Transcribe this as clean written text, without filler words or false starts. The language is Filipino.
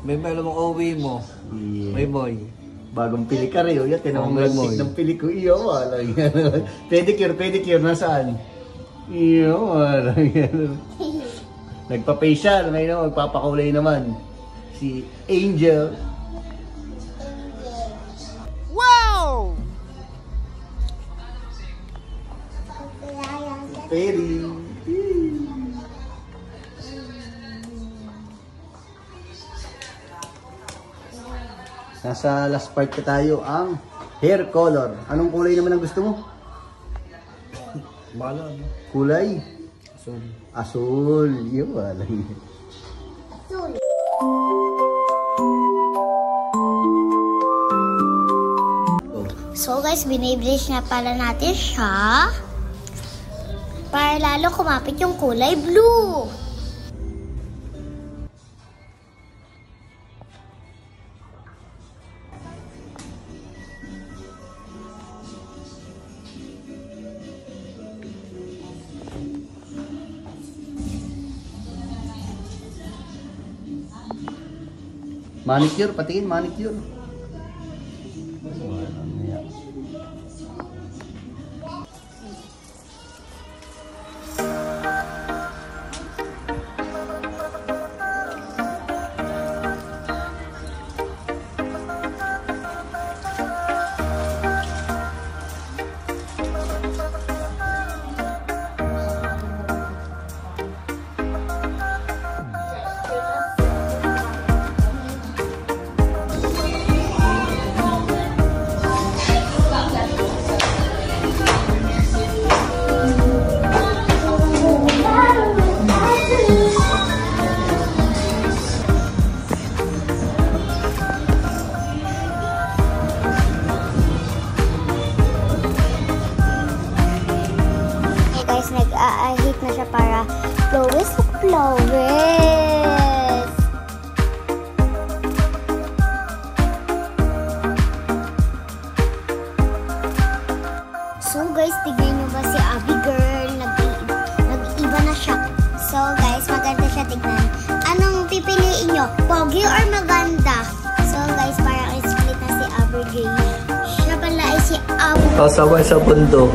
May alam mo uwi mo. Yeah. May boy. Bagong pili ka rin. Yan, tinamang lantik ng pili ko. Iyo, wala yan. Pedicure, nasaan? Iyo, wala yan. Nagpa-facial, ngayon magpapakulay naman. Si Angel. Wow! Perry. Nasa last part ka tayo, ang hair color. Anong kulay naman ang gusto mo? Bala. Kulay? Asul. Asul. Yung wala. Asul. So guys, binibleach na pala natin siya para lalo kumapit yung kulay blue. Manicure, patingin, manicure. Nag-a-heat na siya para flawless na flawless. So guys, tignan nyo ba si Abby girl? Nag-iba na siya. So guys, maganda siya tignan. Anong pipiliin nyo? Pogi or maganda? So guys, parang split na si Abby girl. Siya pala ay si Abby. Kasabay sa bundok.